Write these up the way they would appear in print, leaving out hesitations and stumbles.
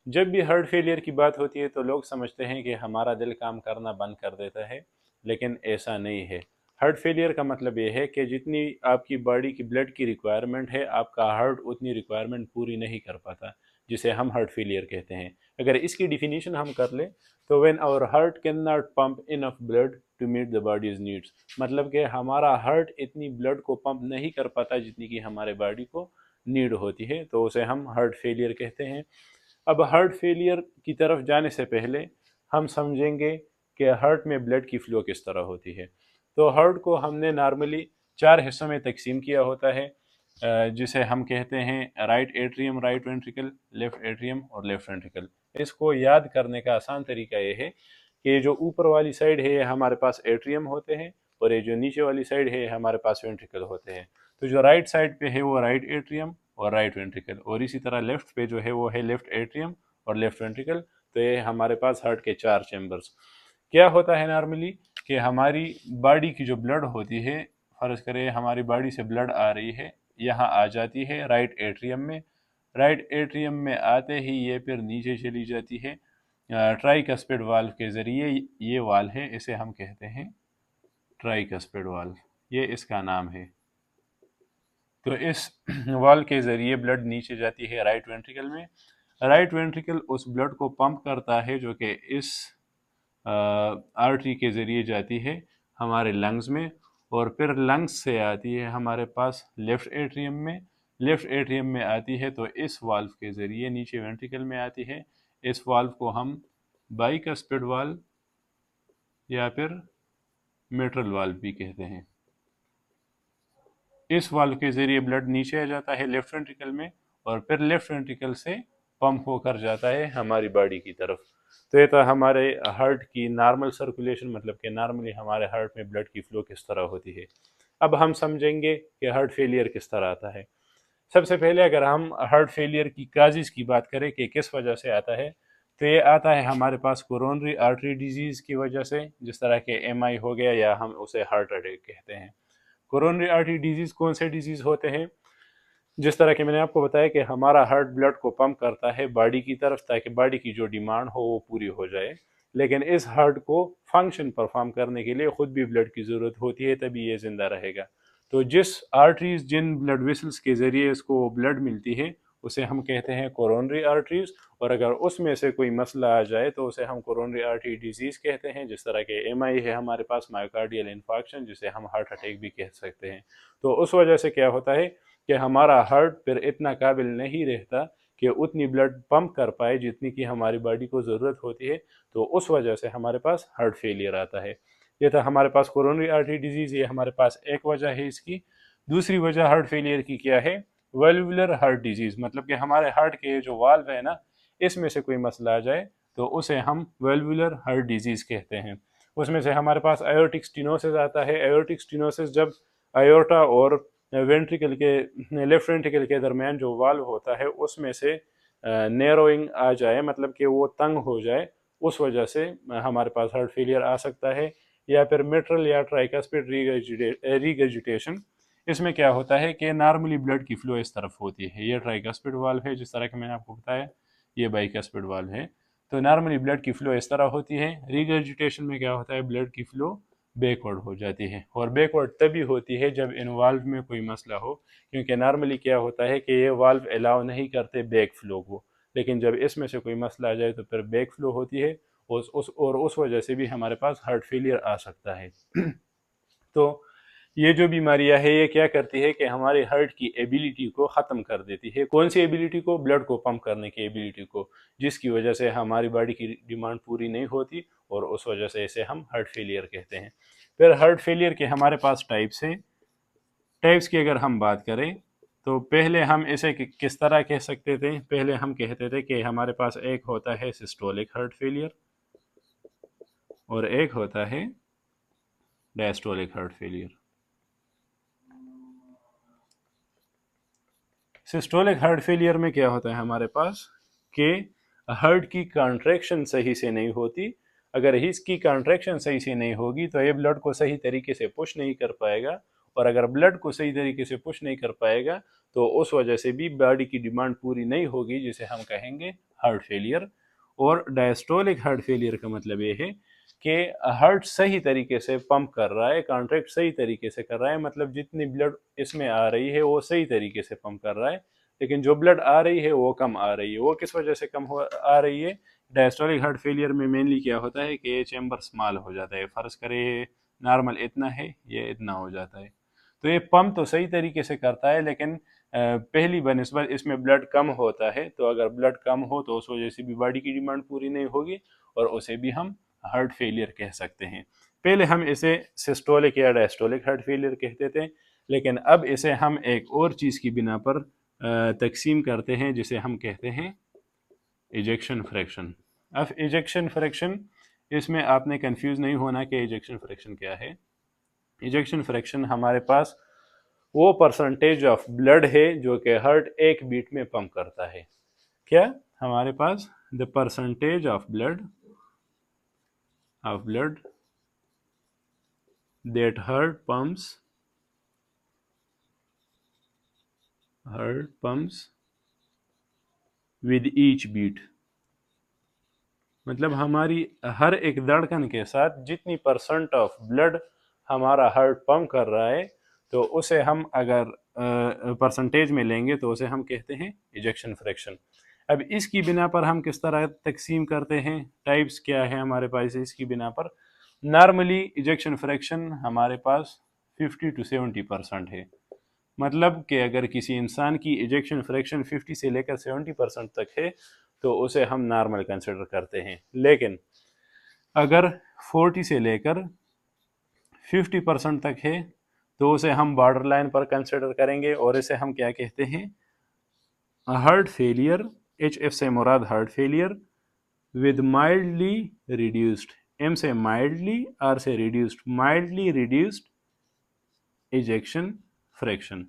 जब भी heart failure की बात होती है तो लोग समझते हैं कि हमारा दिल काम करना बंद कर देता है, लेकिन ऐसा नहीं है। हार्ट फेलियर का मतलब ये है कि जितनी आपकी बॉडी की ब्लड की रिक्वायरमेंट है, आपका हार्ट उतनी रिक्वायरमेंट पूरी नहीं कर पाता, जिसे हम हार्ट फेलियर कहते हैं। अगर इसकी डिफिनीशन हम कर ले तो when our heart cannot pump enough blood to meet the body's needs, मतलब कि हमारा हार्ट इतनी ब्लड को पंप नहीं कर पाता जितनी कि हमारे बॉडी को नीड होती है, तो उसे हम हार्ट फेलियर कहते हैं। अब हार्ट फेलियर की तरफ जाने से पहले हम समझेंगे कि हार्ट में ब्लड की फ्लो किस तरह होती है। तो हार्ट को हमने नॉर्मली चार हिस्सों में तकसीम किया होता है, जिसे हम कहते हैं right atrium, right ventricle, left atrium और लेफ्ट वेंट्रिकल। इसको याद करने का आसान तरीका ये है कि जो ऊपर वाली साइड है ये हमारे पास एट्रियम होते हैं, और ये जो नीचे वाली साइड है हमारे पास वेंट्रिकल होते हैं। तो जो राइट साइड पे है वो राइट एट्रियम और राइट वेंट्रिकल, और इसी तरह लेफ्ट पे जो है वो है लेफ्ट एट्रियम और लेफ्ट वेंट्रिकल। तो ये हमारे पास हार्ट के चार चैम्बर्स। क्या होता है नॉर्मली कि हमारी बॉडी की जो ब्लड होती है, फर्ज करें हमारी बॉडी से ब्लड आ रही है, यहाँ आ जाती है राइट एट्रियम में। राइट एट्रियम में आते ही ये फिर नीचे चली जाती है ट्राइकस्पिड वाल्व के ज़रिए। ये वाल्व है, इसे हम कहते हैं ट्राइकस्पिड वाल्व, ये इसका नाम है। तो इस वाल्व के ज़रिए ब्लड नीचे जाती है राइट वेंट्रिकल में। राइट वेंट्रिकल उस ब्लड को पंप करता है जो कि इस आर्टरी के ज़रिए जाती है हमारे लंग्स में, और फिर लंग्स से आती है हमारे पास लेफ़्ट एट्रियम में। लेफ़्ट एट्रियम में आती है तो इस वाल्व के ज़रिए नीचे वेंट्रिकल में आती है। इस वाल्व को हम बाइकस्पिड वाल्व या फिर मिट्रल वाल्व भी कहते हैं। इस वाल्व के ज़रिए ब्लड नीचे आ जाता है लेफ्ट वेंट्रिकल में, और फिर लेफ्ट वेंट्रिकल से पंप होकर जाता है हमारी बॉडी की तरफ। तो ये तो हमारे हार्ट की नॉर्मल सर्कुलेशन, मतलब कि नॉर्मली हमारे हार्ट में ब्लड की फ्लो किस तरह होती है। अब हम समझेंगे कि हार्ट फेलियर किस तरह आता है। सबसे पहले अगर हम हार्ट फेलियर की काजिज़ की बात करें कि किस वजह से आता है, तो ये आता है हमारे पास कोरोनरी आर्टरी डिजीज़ की वजह से, जिस तरह के एमआई हो गया या हम उसे हार्ट अटैक कहते हैं। कोरोनरी आर्टरी डिजीज़ कौन से डिजीज़ होते हैं? जिस तरह के मैंने आपको बताया कि हमारा हार्ट ब्लड को पंप करता है बॉडी की तरफ, ताकि बॉडी की जो डिमांड हो वो पूरी हो जाए, लेकिन इस हार्ट को फंक्शन परफॉर्म करने के लिए खुद भी ब्लड की ज़रूरत होती है, तभी ये ज़िंदा रहेगा। तो जिस आर्टरीज, जिन ब्लड वेसल्स के ज़रिए इसको ब्लड मिलती है, उसे हम कहते हैं कोरोनरी आर्टरीज। और अगर उसमें से कोई मसला आ जाए तो उसे हम कोरोनरी आर्टरी डिजीज़ कहते हैं। जिस तरह के एमआई है हमारे पास मायोकार्डियल इन्फार्क्शन, जिसे हम हार्ट अटैक भी कह सकते हैं। तो उस वजह से क्या होता है कि हमारा हार्ट फिर इतना काबिल नहीं रहता कि उतनी ब्लड पंप कर पाए जितनी कि हमारी बॉडी को ज़रूरत होती है। तो उस वजह से हमारे पास हार्ट फेलियर आता है। ये था हमारे पास कोरोनरी आर्टरी डिजीज़, ये हमारे पास एक वजह है इसकी। दूसरी वजह हार्ट फेलियर की क्या है? वेल्वुलर हार्ट डिजीज़, मतलब कि हमारे हार्ट के जो वाल्व है ना, इसमें से कोई मसला आ जाए तो उसे हम वेल्वुलर हार्ट डिजीज़ कहते हैं। उसमें से हमारे पास आयोटिक स्टिनोसिस आता है। आयोटिक स्टिनोसिस जब आयोटा और वेंट्रिकल के, लेफ्ट वेंट्रिकल के दरमियान जो वाल्व होता है उसमें से नैरोइंग आ जाए, मतलब कि वो तंग हो जाए, उस वजह से हमारे पास हार्ट फेलियर आ सकता है। या फिर मिट्रल या ट्राइकस्पिड रीगर्जिटेशन, इसमें क्या होता है कि नॉर्मली ब्लड की फ्लो इस तरफ होती है। ये ट्राइकस्पिड वाल्व है, जिस तरह के मैंने आपको बताया, ये बाइकस्पिड वाल्व है। तो नॉर्मली ब्लड की फ्लो इस तरह होती है। रीगर्जिटेशन में क्या होता है, ब्लड की फ्लो बैकवर्ड हो जाती है, और बैकवर्ड तभी होती है जब इन वाल्व में कोई मसला हो, क्योंकि नॉर्मली क्या होता है कि ये वाल्व अलाउ नहीं करते बैक फ्लो को, लेकिन जब इसमें से कोई मसला आ जाए तो फिर बैक फ्लो होती है। उस वजह से भी हमारे पास हार्ट फेलियर आ सकता है। तो ये जो बीमारियां है ये क्या करती है कि हमारे हार्ट की एबिलिटी को ख़त्म कर देती है। कौन सी एबिलिटी को? ब्लड को पंप करने की एबिलिटी को, जिसकी वजह से हमारी बॉडी की डिमांड पूरी नहीं होती, और उस वजह से इसे हम हार्ट फेलियर कहते हैं। फिर हार्ट फेलियर के हमारे पास टाइप्स हैं। टाइप्स की अगर हम बात करें तो पहले हम इसे किस तरह कह सकते थे? पहले हम कहते थे कि हमारे पास एक होता है सिस्टोलिक हार्ट फेलियर और एक होता है diastolic heart failure. Systolic heart failure में क्या होता है हमारे पास कि हार्ट की कॉन्ट्रैक्शन सही से नहीं होती। अगर इसकी कॉन्ट्रैक्शन सही से नहीं होगी तो ये ब्लड को सही तरीके से पुश नहीं कर पाएगा, और अगर ब्लड को सही तरीके से पुश नहीं कर पाएगा तो उस वजह से भी बॉडी की डिमांड पूरी नहीं होगी, जिसे हम कहेंगे हार्ट फेलियर। और डायस्टोलिक हार्ट फेलियर का मतलब ये है कि हार्ट सही तरीके से पंप कर रहा है, कॉन्ट्रैक्ट सही तरीके से कर रहा है, मतलब जितनी ब्लड इसमें आ रही है वो सही तरीके से पंप कर रहा है, लेकिन जो ब्लड आ रही है वो कम आ रही है। वो किस वजह से कम आ रही है? डायस्टोलिक हार्ट फेलियर में मेनली क्या होता है कि ये चैम्बर स्मॉल हो जाता है, फर्ज करे नॉर्मल इतना है, ये इतना हो जाता है। तो ये पंप तो सही तरीके से करता है, लेकिन पहली बनिस्बत इसमें ब्लड कम होता है। तो अगर ब्लड कम हो तो उस वजह से भी बॉडी की डिमांड पूरी नहीं होगी और उसे भी हम हार्ट फेलियर कह सकते हैं। पहले हम इसे सिस्टोलिक या डायस्टोलिक हार्ट फेलियर कहते थे, लेकिन अब इसे हम एक और चीज़ की बिना पर तकसीम करते हैं जिसे हम कहते हैं इजेक्शन फ्रैक्शन। अब इजेक्शन फ्रैक्शन, इसमें आपने कंफ्यूज नहीं होना कि इजेक्शन फ्रैक्शन क्या है। इजेक्शन फ्रैक्शन हमारे पास वो परसेंटेज ऑफ ब्लड है जो कि हार्ट एक बीट में पंप करता है। क्या हमारे पास the percentage of blood that heart pumps with each beat, मतलब हमारी हर एक धड़कन के साथ जितनी परसेंट ऑफ ब्लड हमारा हार्ट पंप कर रहा है, तो उसे हम अगर परसेंटेज में लेंगे तो उसे हम कहते हैं इजेक्शन फ्रैक्शन। अब इसकी बिना पर हम किस तरह तकसीम करते हैं, टाइप्स क्या है हमारे पास इसकी बिना पर। नॉर्मली इजेक्शन फ्रैक्शन हमारे पास 50 to 70% है, मतलब कि अगर किसी इंसान की इजेक्शन फ्रैक्शन 50 से लेकर 70% तक है तो उसे हम नॉर्मल कंसिडर करते हैं। लेकिन अगर 40 से लेकर 50% तक है तो उसे हम बॉर्डर लाइन पर कंसिडर करेंगे और इसे हम क्या कहते हैं, हार्ट फेलियर। HF से मुराद heart failure with mildly reduced, M से माइल्डली, R से reduced, mildly reduced ejection fraction.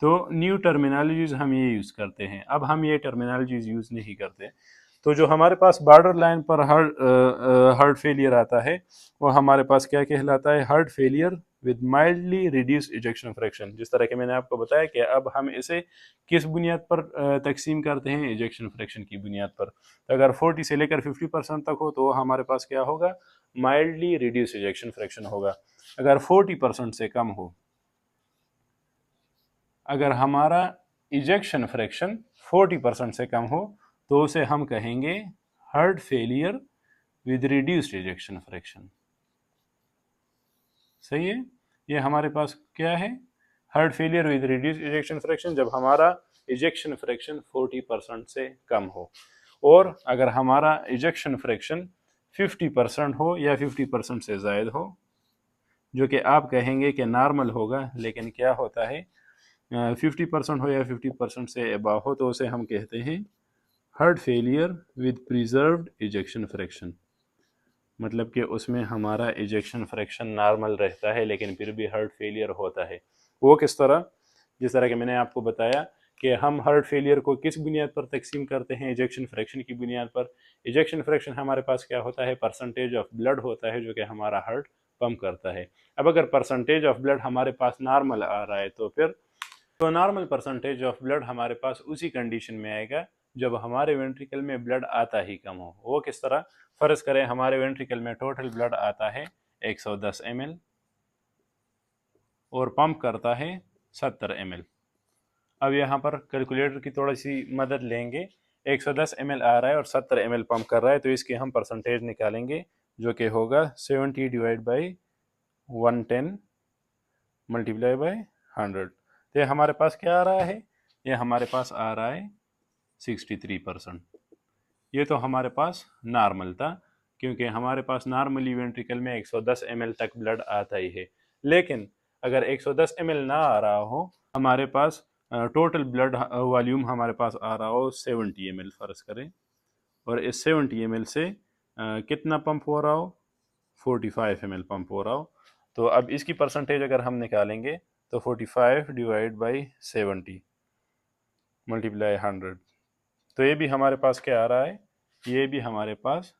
तो न्यू टर्मिनोलॉजीज हम ये यूज़ करते हैं, अब हम ये टर्मिनोलॉजीज यूज़ नहीं करते। तो जो हमारे पास बॉर्डर लाइन पर हार्ट फेलियर आता है वो हमारे पास क्या कहलाता है, heart failure with mildly reduced ejection fraction. जिस तरह के मैंने आपको बताया कि अब हम इसे किस बुनियाद पर तकसीम करते हैं, इजेक्शन फ्रैक्शन की बुनियाद पर। तो अगर 40 से लेकर 50% तक हो तो हमारे पास क्या होगा, माइल्डली रिड्यूस्ड इजेक्शन फ्रैक्शन होगा। अगर 40% से कम हो, अगर हमारा इजेक्शन फ्रैक्शन 40% से कम हो तो उसे हम कहेंगे heart failure with reduced ejection fraction. सही है, ये हमारे पास क्या है, heart failure with reduced ejection fraction, जब हमारा इजेक्शन फ्रैक्शन 40% से कम हो। और अगर हमारा इजेक्शन फ्रैक्शन 50% हो या 50% से ज़ायद हो, जो कि आप कहेंगे कि नॉर्मल होगा, लेकिन क्या होता है 50% हो या 50% से अबव हो तो उसे हम कहते हैं heart failure with preserved ejection fraction. मतलब कि उसमें हमारा इजेक्शन फ्रैक्शन नॉर्मल रहता है लेकिन फिर भी हार्ट फेलियर होता है। वो किस तरह, जिस तरह कि मैंने आपको बताया कि हम हार्ट फेलियर को किस बुनियाद पर तकसीम करते हैं, इजेक्शन फ्रैक्शन की बुनियाद पर। इजेक्शन फ्रैक्शन हमारे पास क्या होता है, परसेंटेज ऑफ ब्लड होता है जो कि हमारा हार्ट पंप करता है। अब अगर परसेंटेज ऑफ ब्लड हमारे पास नॉर्मल आ रहा है तो फिर तो नॉर्मल परसेंटेज ऑफ ब्लड हमारे पास उसी कंडीशन में आएगा जब हमारे वेंट्रिकल में ब्लड आता ही कम हो। वो किस तरह, फर्ज करें हमारे वेंट्रिकल में टोटल ब्लड आता है 110 ml और पंप करता है 70 ml। अब यहाँ पर कैलकुलेटर की थोड़ी सी मदद लेंगे, 110 ml आ रहा है और 70 ml पंप कर रहा है, तो इसकी हम परसेंटेज निकालेंगे जो कि होगा 70 डिवाइड बाई 110 मल्टीप्लाई बाई 100। तो ये हमारे पास क्या आ रहा है, ये हमारे पास आ रहा है 63%। ये तो हमारे पास नॉर्मल था, क्योंकि हमारे पास नॉर्मली वेंट्रिकल में 110 ml तक ब्लड आता ही है। लेकिन अगर 110 ml ना आ रहा हो, हमारे पास टोटल ब्लड वॉल्यूम हमारे पास आ रहा हो 70 ml फर्ज करें, और इस 70 ml से कितना पंप हो रहा हो, 45 ml पंप हो रहा हो, तो अब इसकी परसेंटेज अगर हम निकालेंगे तो 45 डिवाइड बाई 70 मल्टीप्लाई 100, तो ये भी हमारे पास क्या आ रहा है, ये भी हमारे पास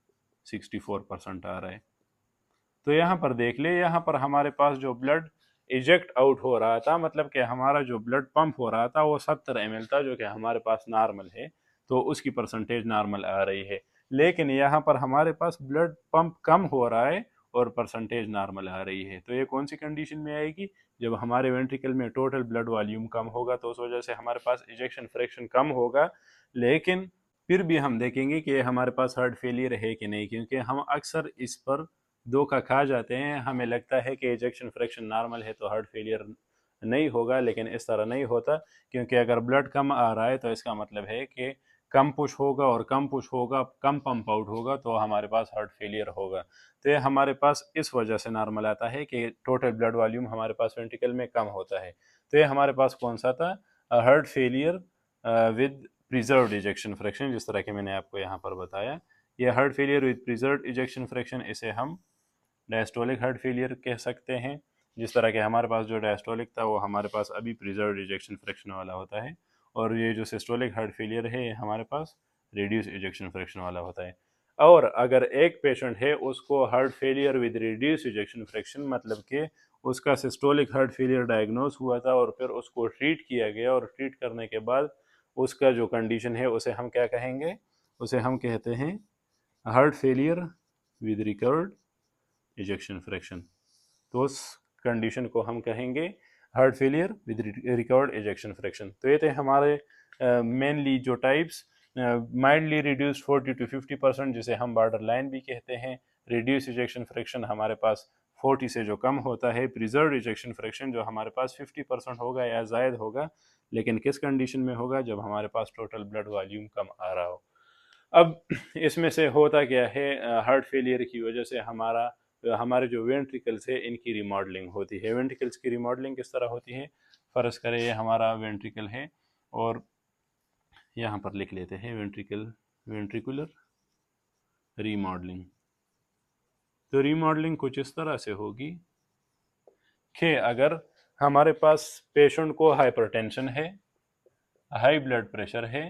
64% आ रहा है। तो यहाँ पर देख ले, यहाँ पर हमारे पास जो ब्लड इजेक्ट आउट हो रहा था, मतलब कि हमारा जो ब्लड पंप हो रहा था वो 70 ml था, जो कि हमारे पास नॉर्मल है, तो उसकी परसेंटेज नॉर्मल आ रही है। लेकिन यहाँ पर हमारे पास ब्लड पंप कम हो रहा है और परसेंटेज नॉर्मल आ रही है। तो ये कौन सी कंडीशन में आएगी? जब हमारे वेंट्रिकल में टोटल ब्लड वॉल्यूम कम होगा, तो उस वजह से हमारे पास इजेक्शन फ्रैक्शन कम होगा, लेकिन फिर भी हम देखेंगे कि हमारे पास हार्ट फेलियर है कि नहीं, क्योंकि हम अक्सर इस पर धोखा खा जाते हैं। हमें लगता है कि इजेक्शन फ्रैक्शन नॉर्मल है तो हार्ट फेलियर नहीं होगा, लेकिन इस तरह नहीं होता, क्योंकि अगर ब्लड कम आ रहा है तो इसका मतलब है कि कम पुश होगा, और कम पुश होगा, कम पंप आउट होगा, तो हमारे पास हार्ट फेलियर होगा। तो ये हमारे पास इस वजह से नॉर्मल आता है कि टोटल ब्लड वॉल्यूम हमारे पास वेंट्रिकल में कम होता है। तो ये हमारे पास कौन सा था? Heart failure with preserved ejection fraction, जिस तरह के मैंने आपको यहाँ पर बताया। ये heart failure with preserved ejection fraction, इसे हम डायस्टोलिक हार्ट फेलियर कह सकते हैं। जिस तरह के हमारे पास जो डायस्टोलिक था वो हमारे पास अभी प्रिजर्व्ड इजेक्शन फ्रैक्शन वाला होता है, और ये जो सिस्टोलिक हार्ट फेलियर है ये हमारे पास रिड्यूस इजेक्शन फ्रैक्शन वाला होता है। और अगर एक पेशेंट है उसको heart failure with reduce ejection fraction, मतलब कि उसका सिस्टोलिक हार्ट फेलियर डायग्नोस हुआ था और फिर उसको ट्रीट किया गया, और ट्रीट करने के बाद उसका जो कंडीशन है उसे हम क्या कहेंगे? उसे हम कहते हैं heart failure with recovered ejection fraction. तो उस कंडीशन को हम कहेंगे heart failure with recovered ejection fraction. तो ये थे हमारे मेनली जो टाइप्स। माइल्डली रिड्यूस्ड 40 to 50%, जिसे हम बॉर्डर लाइन भी कहते हैं। रिड्यूस इजेक्शन फ्रैक्शन हमारे पास 40 से जो कम होता है। प्रिजर्व इजेक्शन फ्रैक्शन जो हमारे पास 50% होगा या जायद होगा, लेकिन किस कंडीशन में होगा? जब हमारे पास टोटल ब्लड वॉल्यूम कम आ रहा हो। अब इसमें से होता क्या है? हार्ट फेलियर की वजह से हमारे जो वेंट्रिकल्स है इनकी रिमॉडलिंग होती है। वेंट्रिकल्स की रिमॉडलिंग किस तरह होती है? फर्ज करें ये हमारा वेंट्रिकल है, और यहाँ पर लिख लेते हैं वेंट्रिकुलर रीमॉडलिंग। तो रीमॉडलिंग कुछ इस तरह से होगी कि अगर हमारे पास पेशेंट को हाइपरटेंशन है, हाई ब्लड प्रेशर है,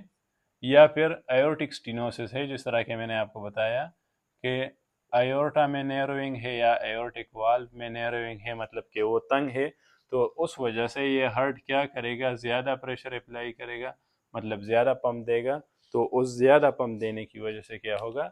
या फिर एयोर्टिक स्टीनोसिस है, जिस तरह के मैंने आपको बताया कि एयोर्टा में नैरोइंग है या एयोर्टिक वाल्व में नैरोइंग है, मतलब कि वो तंग है, तो उस वजह से ये हार्ट क्या करेगा? ज़्यादा प्रेशर अप्लाई करेगा, मतलब ज़्यादा पंप देगा। तो उस ज़्यादा पंप देने की वजह से क्या होगा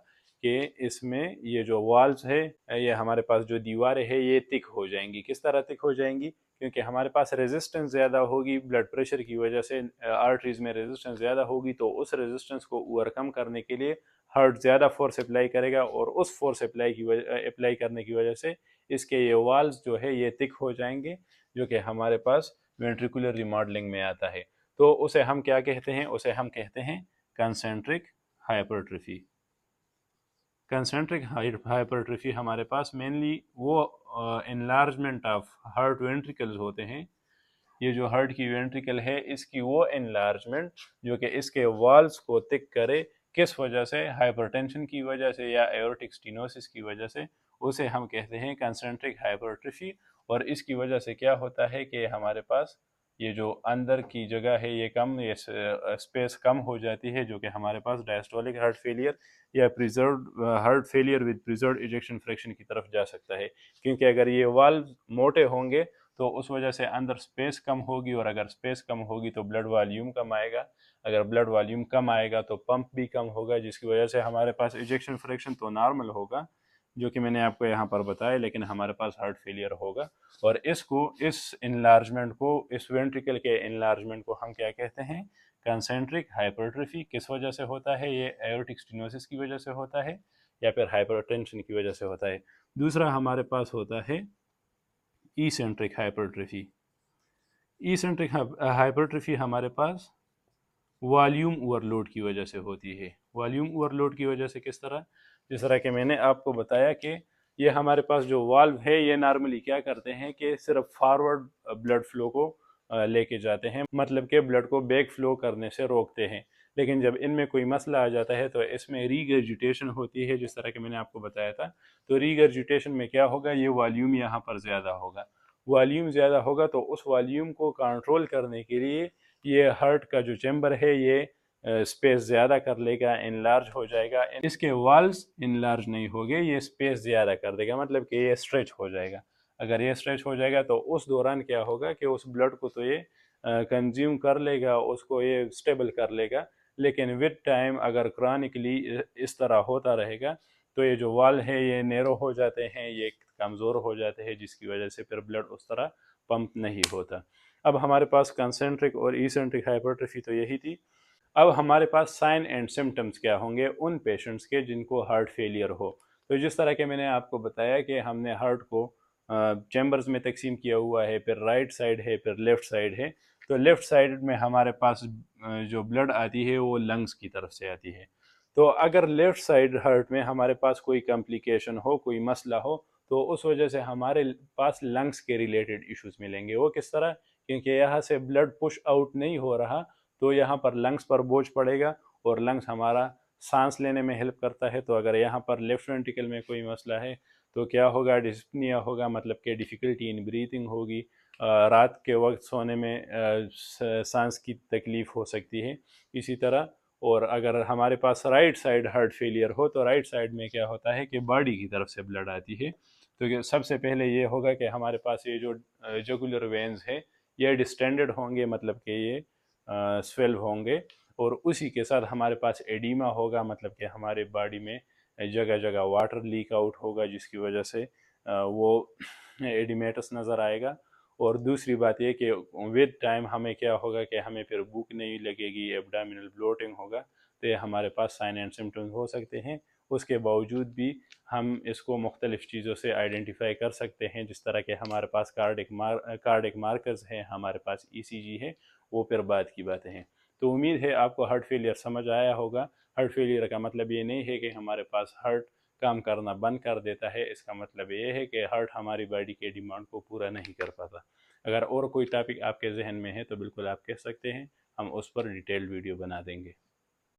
कि इसमें ये जो वाल्व्स है, ये हमारे पास जो दीवारें है ये थिक हो जाएंगी। किस तरह थिक हो जाएंगी? क्योंकि हमारे पास रेजिस्टेंस ज़्यादा होगी, ब्लड प्रेशर की वजह से आर्टरीज में रेजिस्टेंस ज़्यादा होगी, तो उस रेजिस्टेंस को ओवरकम करने के लिए हार्ट ज़्यादा फोर्स अप्लाई करेगा, और उस फोर्स अप्लाई करने की वजह से इसके ये वाल्व्स जो है ये थिक हो जाएंगे, जो कि हमारे पास वेंट्रिकुलर रिमॉडलिंग में आता है। तो उसे हम क्या कहते हैं? उसे हम कहते हैं कंसेंट्रिक हाइपरट्रोफी। कंसेंट्रिक हाइपरट्रोफी हमारे पास मेनली वो एनलार्जमेंट ऑफ हार्ट वेंट्रिकल्स होते हैं। ये जो हार्ट की वेंट्रिकल है इसकी वो एनलार्जमेंट जो कि इसके वॉल्स को थिक करे, किस वजह से? हाइपरटेंशन की वजह से या एओर्टिक स्टीनोसिस की वजह से, उसे हम कहते हैं कंसेंट्रिक हाइपरट्रोफी। और इसकी वजह से क्या होता है कि हमारे पास ये जो अंदर की जगह है ये कम, ये स्पेस कम हो जाती है, जो कि हमारे पास डायस्टोलिक हार्ट फेलियर या preserve heart failure with preserve ejection fraction की तरफ जा सकता है। क्योंकि अगर ये वाल्व मोटे होंगे तो उस वजह से अंदर स्पेस कम होगी, और अगर स्पेस कम होगी तो ब्लड वॉल्यूम कम आएगा। अगर ब्लड वॉल्यूम कम आएगा तो पंप भी कम होगा, जिसकी वजह से हमारे पास इजेक्शन फ्रैक्शन तो नॉर्मल होगा, जो कि मैंने आपको यहाँ पर बताया, लेकिन हमारे पास हार्ट फेलियर होगा। और इस इनलार्जमेंट को, इस वेंट्रिकल के इनलार्जमेंट को हम क्या कहते हैं? Concentric hypertrophy. किस वजह से होता है? ये एओर्टिक स्टेनोसिस की वजह से होता है, या फिर हाइपरटेंशन की वजह से होता है। दूसरा हमारे पास होता है ईसेंट्रिक हाइपरट्रोफी। ईसेंट्रिक हाइपरट्रोफी हमारे पास वॉल्यूम ओवरलोड की वजह से होती है। वॉल्यूम ओवरलोड की वजह से किस तरह? जिस तरह कि मैंने आपको बताया कि ये हमारे पास जो वाल्व है ये नॉर्मली क्या करते हैं कि सिर्फ फॉरवर्ड ब्लड फ्लो को लेके जाते हैं, मतलब कि ब्लड को बैक फ्लो करने से रोकते हैं। लेकिन जब इनमें कोई मसला आ जाता है तो इसमें रीगर्जिटेशन होती है, जिस तरह कि मैंने आपको बताया था। तो रीगर्जिटेशन में क्या होगा? ये वॉल्यूम यहाँ पर ज़्यादा होगा। वॉल्यूम ज़्यादा होगा तो उस वॉल्यूम को कंट्रोल करने के लिए ये हार्ट का जो चैम्बर है ये स्पेस ज़्यादा कर लेगा, इनलार्ज हो जाएगा। इसके वाल्स इनलार्ज नहीं होंगे, ये स्पेस ज़्यादा कर देगा, मतलब कि ये स्ट्रेच हो जाएगा। अगर ये स्ट्रेच हो जाएगा तो उस दौरान क्या होगा कि उस ब्लड को तो ये कंज्यूम कर लेगा, उसको ये स्टेबल कर लेगा, लेकिन विद टाइम अगर क्रॉनिकली इस तरह होता रहेगा तो ये जो वाल है ये नैरो हो जाते हैं, ये कमज़ोर हो जाते हैं, जिसकी वजह से फिर ब्लड उस तरह पंप नहीं होता। अब हमारे पास कंसेंट्रिक और इसेंट्रिक हाइपरट्रोफी तो यही थी। अब हमारे पास साइन एंड सिम्टम्स क्या होंगे उन पेशेंट्स के जिनको हार्ट फेलियर हो। तो जिस तरह के मैंने आपको बताया कि हमने हार्ट को चैम्बर्स में तकसीम किया हुआ है, फिर राइट साइड है, फिर लेफ्ट साइड है। तो लेफ्ट साइड में हमारे पास जो ब्लड आती है वो लंग्स की तरफ से आती है। तो अगर लेफ्ट साइड हार्ट में हमारे पास कोई कॉम्प्लिकेशन हो, कोई मसला हो, तो उस वजह से हमारे पास लंग्स के रिलेटेड इश्यूज मिलेंगे। वो किस तरह? क्योंकि यहाँ से ब्लड पुश आउट नहीं हो रहा, तो यहाँ पर लंग्स पर बोझ पड़ेगा, और लंग्स हमारा सांस लेने में हेल्प करता है। तो अगर यहाँ पर लेफ्ट वेंट्रिकल में कोई मसला है तो क्या होगा? डिस्पनिया होगा, मतलब कि डिफ़िकल्टी इन ब्रीथिंग होगी, रात के वक्त सोने में सांस की तकलीफ़ हो सकती है। इसी तरह, और अगर हमारे पास राइट साइड हार्ट फेलियर हो तो राइट साइड में क्या होता है कि बॉडी की तरफ से ब्लड आती है। तो सबसे पहले ये होगा कि हमारे पास ये जो जुगुलर वेन्स है ये डिस्टेंडेड होंगे, मतलब कि ये स्वेल होंगे, और उसी के साथ हमारे पास एडीमा होगा, मतलब कि हमारे बॉडी में जगह जगह वाटर लीक आउट होगा, जिसकी वजह से वो एडिमेटस नज़र आएगा। और दूसरी बात ये कि विद टाइम हमें क्या होगा कि हमें फिर भूख नहीं लगेगी, एब्डामिनल ब्लोटिंग होगा। तो ये हमारे पास साइन एंड सिम्टम्स हो सकते हैं। उसके बावजूद भी हम इसको मुख्तलिफ़ चीज़ों से आइडेंटिफाई कर सकते हैं, जिस तरह के हमारे पास कार्डिक मार्कर्स हैं, हमारे पास ईसीजी है, वो फिर बाद की बातें हैं। तो उम्मीद है आपको हार्ट फेलियर समझ आया होगा। हार्ट फेलियर का मतलब ये नहीं है कि हमारे पास हार्ट काम करना बंद कर देता है, इसका मतलब ये है कि हार्ट हमारी बॉडी के डिमांड को पूरा नहीं कर पाता। अगर और कोई टॉपिक आपके जहन में है तो बिल्कुल आप कह सकते हैं, हम उस पर डिटेल्ड वीडियो बना देंगे।